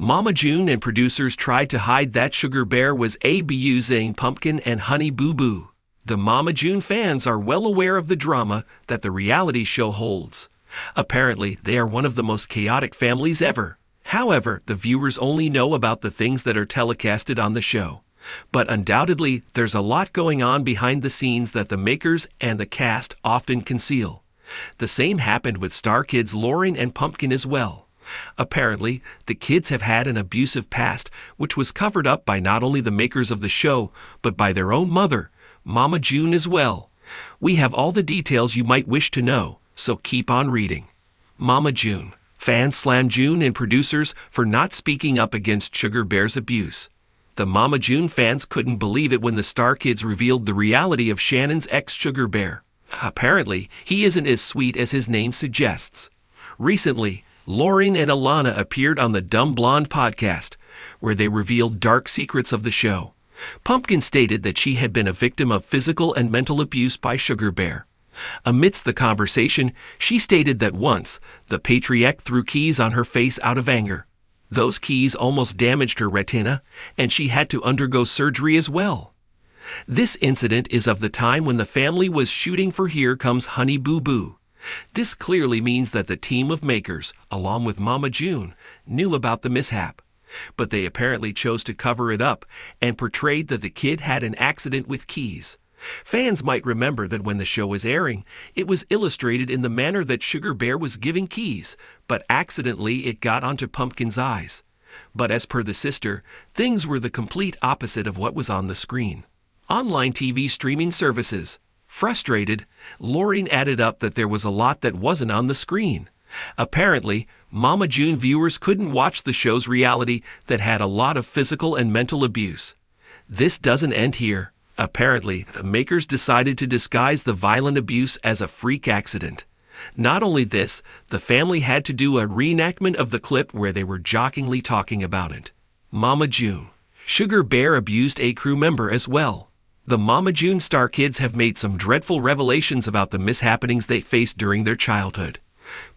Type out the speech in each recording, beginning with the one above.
Mama June and producers tried to hide that Sugar Bear was abusing Pumpkin and Honey Boo Boo. The Mama June fans are well aware of the drama that the reality show holds. Apparently, they are one of the most chaotic families ever. However, the viewers only know about the things that are telecasted on the show. But undoubtedly, there's a lot going on behind the scenes that the makers and the cast often conceal. The same happened with star kids Lauren and Pumpkin as well. Apparently, the kids have had an abusive past, which was covered up by not only the makers of the show, but by their own mother, Mama June as well. We have all the details you might wish to know, so keep on reading. Mama June. Fans slam June and producers for not speaking up against Sugar Bear's abuse. The Mama June fans couldn't believe it when the Star Kids revealed the reality of Shannon's ex-Sugar Bear. Apparently, he isn't as sweet as his name suggests. Recently, Lauren and Alana appeared on the Dumb Blonde podcast, where they revealed dark secrets of the show. Pumpkin stated that she had been a victim of physical and mental abuse by Sugar Bear. Amidst the conversation, she stated that once, the patriarch threw keys on her face out of anger. Those keys almost damaged her retina, and she had to undergo surgery as well. This incident is of the time when the family was shooting for Here Comes Honey Boo Boo. This clearly means that the team of makers, along with Mama June, knew about the mishap. But they apparently chose to cover it up and portrayed that the kid had an accident with keys. Fans might remember that when the show was airing, it was illustrated in the manner that Sugar Bear was giving keys, but accidentally it got onto Pumpkin's eyes. But as per the sister, things were the complete opposite of what was on the screen. Online TV streaming services. Frustrated, Lauren added up that there was a lot that wasn't on the screen. Apparently, Mama June viewers couldn't watch the show's reality that had a lot of physical and mental abuse. This doesn't end here. Apparently, the makers decided to disguise the violent abuse as a freak accident. Not only this, the family had to do a reenactment of the clip where they were jokingly talking about it. Mama June. Sugar Bear abused a crew member as well. The Mama June Star Kids have made some dreadful revelations about the mishappenings they faced during their childhood.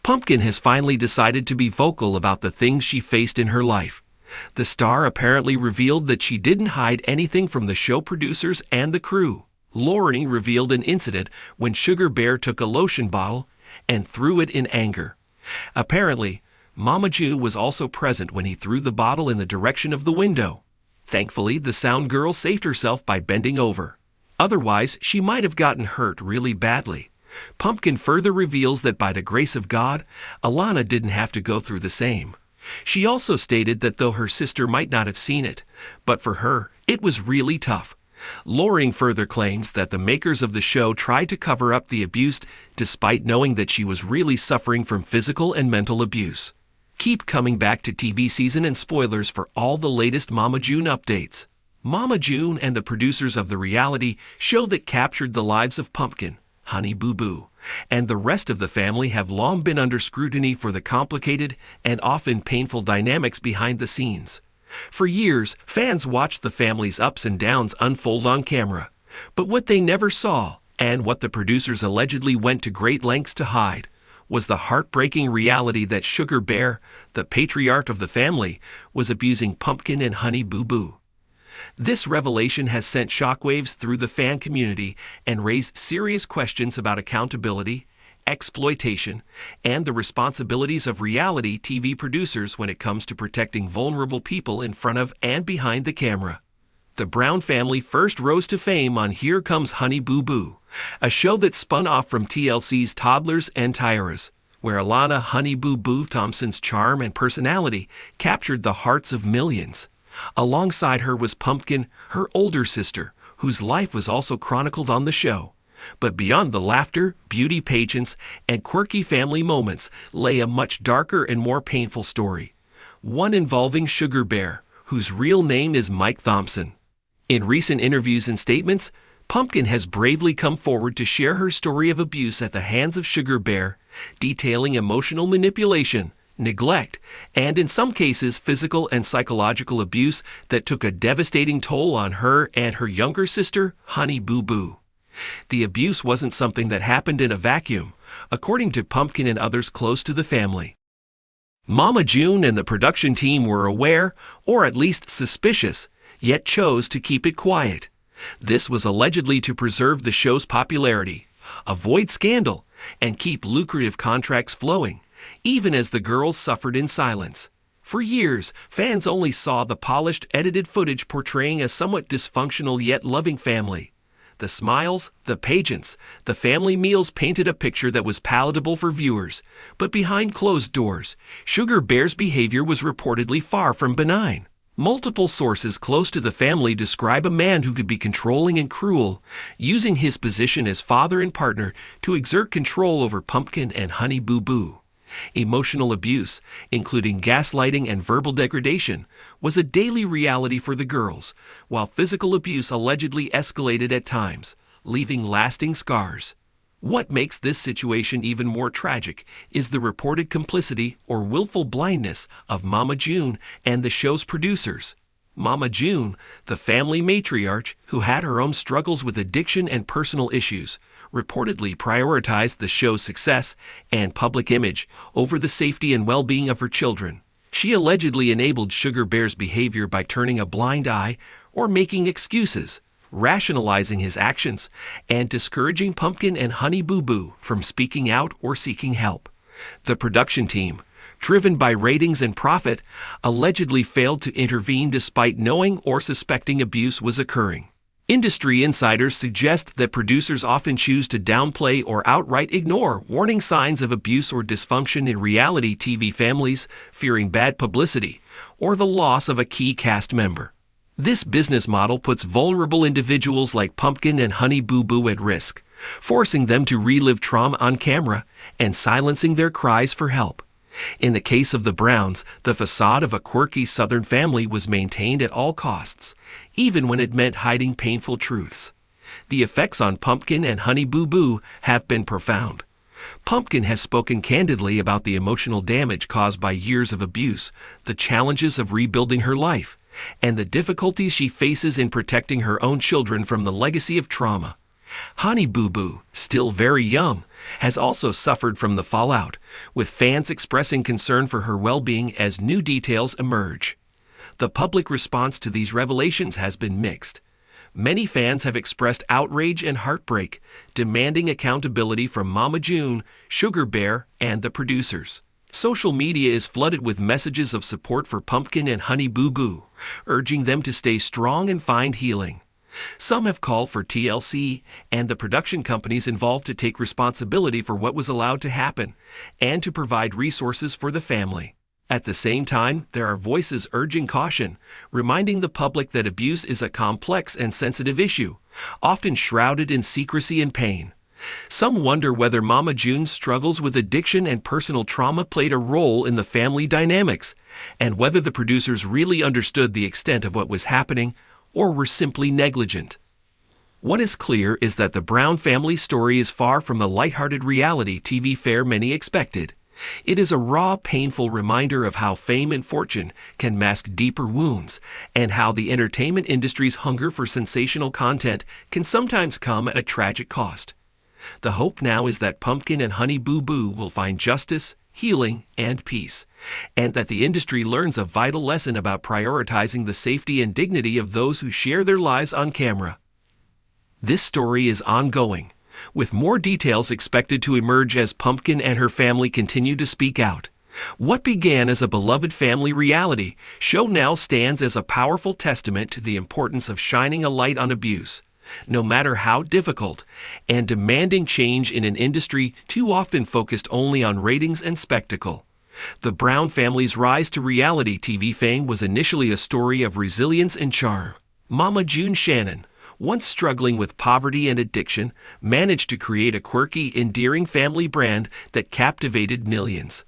Pumpkin has finally decided to be vocal about the things she faced in her life. The star apparently revealed that she didn't hide anything from the show producers and the crew. Lauren revealed an incident when Sugar Bear took a lotion bottle and threw it in anger. Apparently, Mama June was also present when he threw the bottle in the direction of the window. Thankfully, the sound girl saved herself by bending over. Otherwise, she might have gotten hurt really badly. Pumpkin further reveals that by the grace of God, Alana didn't have to go through the same. She also stated that though her sister might not have seen it, but for her, it was really tough. Lauren further claims that the makers of the show tried to cover up the abuse despite knowing that she was really suffering from physical and mental abuse. Keep coming back to TV season and spoilers for all the latest Mama June updates. Mama June and the producers of the reality show that captured the lives of Pumpkin, Honey Boo Boo, and the rest of the family have long been under scrutiny for the complicated and often painful dynamics behind the scenes. For years, fans watched the family's ups and downs unfold on camera. But what they never saw, and what the producers allegedly went to great lengths to hide, was the heartbreaking reality that Sugar Bear, the patriarch of the family, was abusing Pumpkin and Honey Boo Boo. This revelation has sent shockwaves through the fan community and raised serious questions about accountability, exploitation, and the responsibilities of reality TV producers when it comes to protecting vulnerable people in front of and behind the camera. The Brown family first rose to fame on Here Comes Honey Boo Boo, a show that spun off from TLC's Toddlers and Tiaras, where Alana Honey Boo Boo Thompson's charm and personality captured the hearts of millions. Alongside her was Pumpkin, her older sister, whose life was also chronicled on the show. But beyond the laughter, beauty pageants, and quirky family moments lay a much darker and more painful story. One involving Sugar Bear, whose real name is Mike Thompson. In recent interviews and statements, Pumpkin has bravely come forward to share her story of abuse at the hands of Sugar Bear, detailing emotional manipulation, neglect, and in some cases physical and psychological abuse that took a devastating toll on her and her younger sister, Honey Boo Boo. The abuse wasn't something that happened in a vacuum, according to Pumpkin and others close to the family. Mama June and the production team were aware, or at least suspicious, yet chose to keep it quiet. This was allegedly to preserve the show's popularity, avoid scandal, and keep lucrative contracts flowing, even as the girls suffered in silence. For years, fans only saw the polished, edited footage portraying a somewhat dysfunctional yet loving family. The smiles, the pageants, the family meals painted a picture that was palatable for viewers, but behind closed doors, Sugar Bear's behavior was reportedly far from benign. Multiple sources close to the family describe a man who could be controlling and cruel, using his position as father and partner to exert control over Pumpkin and Honey Boo Boo. Emotional abuse, including gaslighting and verbal degradation, was a daily reality for the girls, while physical abuse allegedly escalated at times, leaving lasting scars. What makes this situation even more tragic is the reported complicity or willful blindness of Mama June and the show's producers. Mama June, the family matriarch who had her own struggles with addiction and personal issues, reportedly prioritized the show's success and public image over the safety and well-being of her children. She allegedly enabled Sugar Bear's behavior by turning a blind eye or making excuses, rationalizing his actions, and discouraging Pumpkin and Honey Boo Boo from speaking out or seeking help. The production team, driven by ratings and profit, allegedly failed to intervene despite knowing or suspecting abuse was occurring. Industry insiders suggest that producers often choose to downplay or outright ignore warning signs of abuse or dysfunction in reality TV families, fearing bad publicity or the loss of a key cast member. This business model puts vulnerable individuals like Pumpkin and Honey Boo Boo at risk, forcing them to relive trauma on camera and silencing their cries for help. In the case of the Browns, the facade of a quirky Southern family was maintained at all costs, even when it meant hiding painful truths. The effects on Pumpkin and Honey Boo Boo have been profound. Pumpkin has spoken candidly about the emotional damage caused by years of abuse, the challenges of rebuilding her life, and the difficulties she faces in protecting her own children from the legacy of trauma. Honey Boo Boo, still very young, has also suffered from the fallout, with fans expressing concern for her well-being as new details emerge. The public response to these revelations has been mixed. Many fans have expressed outrage and heartbreak, demanding accountability from Mama June, Sugar Bear, and the producers. Social media is flooded with messages of support for Pumpkin and Honey Boo Boo, urging them to stay strong and find healing. Some have called for TLC and the production companies involved to take responsibility for what was allowed to happen and to provide resources for the family. At the same time, there are voices urging caution, reminding the public that abuse is a complex and sensitive issue, often shrouded in secrecy and pain. Some wonder whether Mama June's struggles with addiction and personal trauma played a role in the family dynamics, and whether the producers really understood the extent of what was happening or were simply negligent. What is clear is that the Brown family story is far from the lighthearted reality TV fare many expected. It is a raw, painful reminder of how fame and fortune can mask deeper wounds, and how the entertainment industry's hunger for sensational content can sometimes come at a tragic cost. The hope now is that Pumpkin and Honey Boo Boo will find justice, healing, and peace, and that the industry learns a vital lesson about prioritizing the safety and dignity of those who share their lives on camera. This story is ongoing, with more details expected to emerge as Pumpkin and her family continue to speak out. What began as a beloved family reality show now stands as a powerful testament to the importance of shining a light on abuse, no matter how difficult, and demanding change in an industry too often focused only on ratings and spectacle. The Brown family's rise to reality TV fame was initially a story of resilience and charm. Mama June Shannon, once struggling with poverty and addiction, managed to create a quirky, endearing family brand that captivated millions.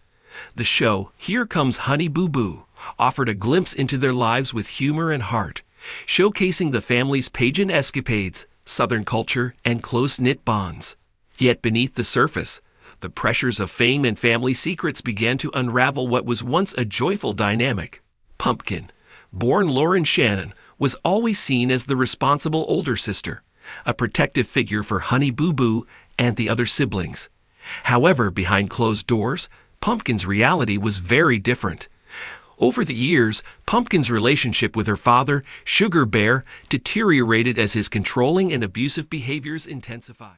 The show, Here Comes Honey Boo Boo, offered a glimpse into their lives with humor and heart, showcasing the family's pageant escapades, Southern culture, and close-knit bonds. Yet beneath the surface, the pressures of fame and family secrets began to unravel what was once a joyful dynamic. Pumpkin, born Lauren Shannon, was always seen as the responsible older sister, a protective figure for Honey Boo Boo and the other siblings. However, behind closed doors, Pumpkin's reality was very different. Over the years, Pumpkin's relationship with her father, Sugar Bear, deteriorated as his controlling and abusive behaviors intensified.